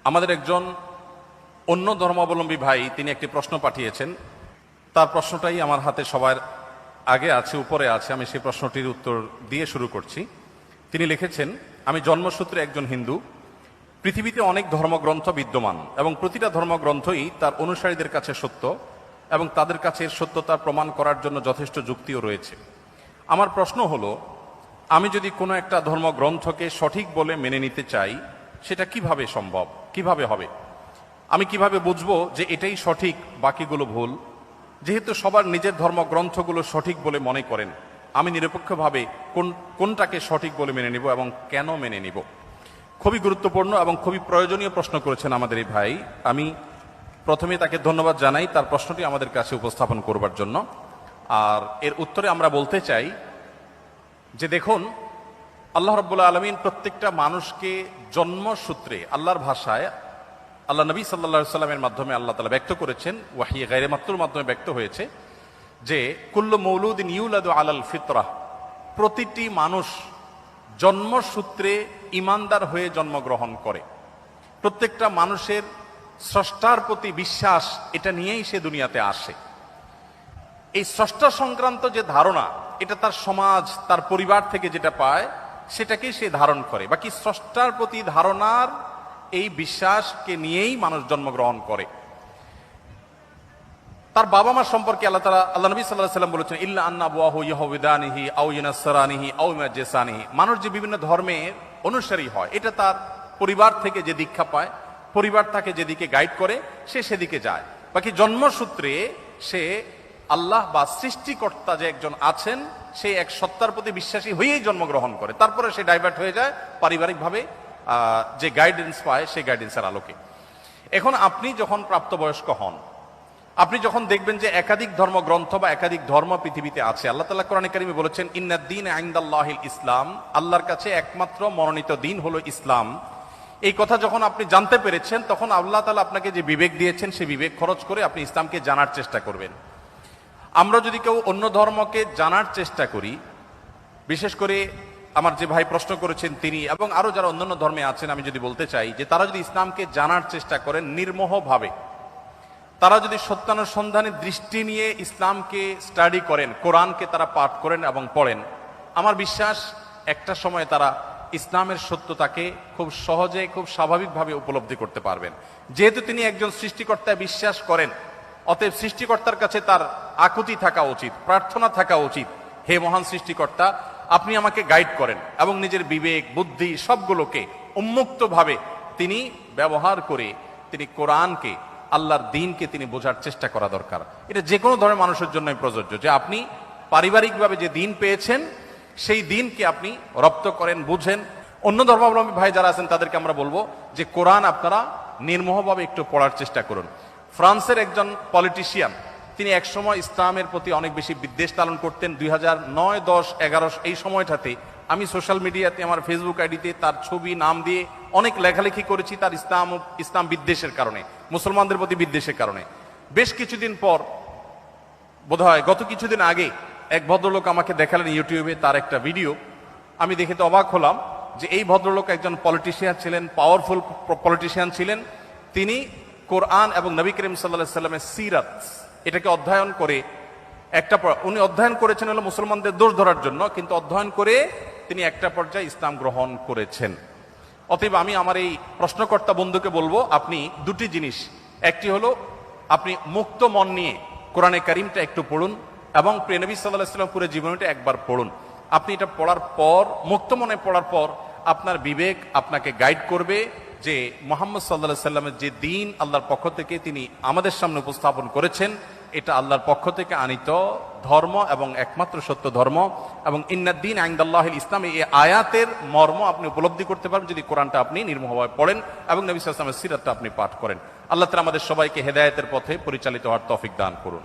আমাদের একজন অন্য ধর্মাবলম্বী ভাই তিনি একটি প্রশ্ন পাঠিয়েছেন। তার প্রশ্নটাই আমার হাতে সবার আগে আছে, উপরে আছে। আমি সেই প্রশ্নটির উত্তর দিয়ে শুরু করছি। তিনি লিখেছেন, আমি জন্মসূত্রে একজন হিন্দু। পৃথিবীতে অনেক ধর্মগ্রন্থ বিদ্যমান এবং প্রতিটা ধর্মগ্রন্থই তার অনুসারীদের কাছে সত্য এবং তাদের কাছে এর সত্যতা প্রমাণ করার জন্য যথেষ্ট যুক্তিও রয়েছে। আমার প্রশ্ন হলো, আমি যদি কোনো একটা ধর্মগ্রন্থকে সঠিক বলে মেনে নিতে চাই, সেটা কিভাবে সম্ভব, কিভাবে হবে? আমি কিভাবে বুঝবো যে এটাই সঠিক, বাকিগুলো ভুল? যেহেতু সবার নিজের ধর্মগ্রন্থগুলো সঠিক বলে মনে করেন, আমি নিরপেক্ষভাবে কোনটাকে সঠিক বলে মেনে নিব এবং কেন মেনে নিব? খুবই গুরুত্বপূর্ণ এবং খুবই প্রয়োজনীয় প্রশ্ন করেছেন আমাদের এই ভাই। আমি প্রথমে তাকে ধন্যবাদ জানাই তার প্রশ্নটি আমাদের কাছে উপস্থাপন করবার জন্য। আর এর উত্তরে আমরা বলতে চাই যে দেখুন, আল্লাহ রাব্বুল আলামিন প্রত্যেকটা মানুষকে জন্মসূত্রে আল্লাহর ভাষায় আল্লাহ নবী সাল্লাল্লাহু আলাইহি সাল্লামের মাধ্যমে আল্লাহ তাআলা ব্যক্ত করেছেন, ওয়াহী গায়রে মাকতুর মাধ্যমে ব্যক্ত হয়েছে যে কুল্লু মৌলুদিন ইউলাদু আলাল ফিতরাহ, প্রতিটি মানুষ জন্মসূত্রে ঈমানদার হয়ে জন্মগ্রহণ করে। প্রত্যেকটা মানুষের স্রষ্টার প্রতি বিশ্বাস, এটা নিয়েই সে দুনিয়াতে আসে। এই স্রষ্টা সংক্রান্ত যে ধারণা, এটা তার সমাজ, তার পরিবার থেকে যেটা পায় সেটাকেই সে ধারণ করে। বাকি স্রষ্টার প্রতি ধারণার এই বিশ্বাসকে নিয়েই মানুষ জন্মগ্রহণ করে। তার বাবা মা সম্পর্কে আল্লাহ নবী সাল্লাল্লাহু আলাইহি ওয়াসাল্লাম বলেছেন, ইল্লা আন্না আবওয়াহু ইয়াহুদানিহি আও ইউনাসরানিহি আও ইমাজ্জিসানিহি। মানুষ যে বিভিন্ন ধর্মের অনুসারী হয়, এটা তার পরিবার থেকে যে দীক্ষা পায়, পরিবার তাকে যেদিকে গাইড করে সে সেদিকে যায়। বাকি জন্মসূত্রে সে আল্লাহ বা সৃষ্টিকর্তা যে একজন আছেন, সে এক সত্তার প্রতি বিশ্বাসী হয়েই জন্মগ্রহণ করে। তারপরে সে ডাইভার্ট হয়ে যায় পারিবারিকভাবে যে গাইডেন্স পায় সেই গাইডেন্সের আলোকে। এখন আপনি যখন প্রাপ্তবয়স্ক হন, আপনি যখন দেখবেন যে একাধিক ধর্মগ্রন্থ বা একাধিক ধর্ম পৃথিবীতে আছে। আল্লাহ তাআলা কোরআনে কারিমে বলেছেন, ইন্নাদ-দীন ইনদাল্লাহিল ইসলাম, আল্লাহর কাছে একমাত্র মনোনীত দিন হলো ইসলাম। এই কথা যখন আপনি জানতে পেরেছেন, তখন আল্লাহ তাআলা আপনাকে যে বিবেক দিয়েছেন, সেই বিবেক খরচ করে আপনি ইসলামকে জানার চেষ্টা করবেন। আমরা যদি কেউ অন্য ধর্মকে জানার চেষ্টা করি, বিশেষ করে আমার যে ভাই প্রশ্ন করেছেন তিনি এবং আরো যারা অন্যান্য ধর্মে আছেন, আমি যদি বলতে চাই যে তারা যদি ইসলামকে জানার চেষ্টা করেন নির্মোহভাবে, তারা যদি সত্যানুসন্ধানী দৃষ্টি নিয়ে ইসলামকে স্টাডি করেন, কোরআনকে তারা পাঠ করেন এবং পড়েন, আমার বিশ্বাস একটা সময় তারা ইসলামের সত্যতাকে খুব সহজে, খুব স্বাভাবিকভাবে উপলব্ধি করতে পারবেন। যেহেতু তিনি একজন সৃষ্টিকর্তায় বিশ্বাস করেন, অতএব সৃষ্টিকর্তার কাছে তার আকুতি থাকা উচিত, প্রার্থনা থাকা উচিত, হে মহান সৃষ্টিকর্তা, আপনি আমাকে গাইড করেন এবং নিজের বিবেক, বুদ্ধি সবগুলোকে উন্মুক্তভাবে তিনি ব্যবহার করে তিনি কোরআনকে, আল্লাহর দ্বীনকে তিনি বোঝার চেষ্টা করা দরকার। এটা যে কোনো ধরনের মানুষের জন্যই প্রযোজ্য, যে আপনি পারিবারিকভাবে যে দ্বীন পেয়েছেন সেই দ্বীনকে আপনি রপ্ত করেন, বুঝেন। অন্য ধর্মাবলম্বী ভাই যারা আছেন তাদেরকে আমরা বলবো যে কোরআন আপনারা নির্মোহভাবে একটু পড়ার চেষ্টা করুন। ফ্রান্সের একজন পলিটিশিয়ান, তিনি একসময় ইসলামের প্রতি অনেক বেশি বিদ্বেষ লালন করতেন। 2009, 10, 11 এই সময়টাতে আমি সোশ্যাল মিডিয়াতে আমার ফেসবুক আইডিতে তার ছবি, নাম দিয়ে অনেক লেখালেখি করেছি তার ইসলাম বিদ্বেষের কারণে, মুসলমানদের প্রতি বিদ্বেষের কারণে। বেশ কিছুদিন পর, বোধহয় গত কিছুদিন আগে, এক ভদ্রলোক আমাকে দেখালেন ইউটিউবে তার একটা ভিডিও। আমি দেখে তো অবাক হলাম যে এই ভদ্রলোক একজন পলিটিশিয়ান ছিলেন, পাওয়ারফুল পলিটিশিয়ান ছিলেন। তিনি কোরআন এবং নবী করিম সাল্লাল্লাহু আলাইহি সাল্লামের সিরাত, এটাকে অধ্যয়ন করে উনি অধ্যয়ন করেছেন হলো মুসলমানদের দোষ ধরার জন্য, কিন্তু অধ্যয়ন করে তিনি একটা পর্যায়ে ইসলাম গ্রহণ করেছেন। অতএব আমি আমার এই প্রশ্নকর্তা বন্ধুকে বলবো, আপনি দুটি জিনিস, একটি হলো আপনি মুক্ত মন নিয়ে কোরআনে কারিমটা একটু পড়ুন এবং প্রিয় নবী সাল্লাল্লাহু আলাইহি ওয়াসাল্লাম পুরো জীবনীটা একবার পড়ুন। আপনি এটা পড়ার পর, মুক্ত মনে পড়ার পর, আপনার বিবেক আপনাকে গাইড করবে যে মুহাম্মদ সাল্লাল্লাহু আলাইহি ওয়াসাল্লামের যে দ্বীন আল্লাহর পক্ষ থেকে তিনি আমাদের সামনে উপস্থাপন করেছেন, এটা আল্লাহর পক্ষ থেকে আনিত ধর্ম এবং একমাত্র সত্য ধর্ম। এবং ইন্নাদ-দীন ইনদাল্লাহিল ইসলাম, এই আয়াতের মর্ম আপনি উপলব্ধি করতে পারবেন যদি কোরআনটা আপনি নির্মোহভাবে পড়েন এবং নবী সাল্লাল্লাহু আলাইহি ওয়াসাল্লামের সিরাতটা আপনি পাঠ করেন। আল্লাহ তাআলা আমাদের সবাইকে হেদায়েতের পথে পরিচালিত হওয়ার তৌফিক দান করুন।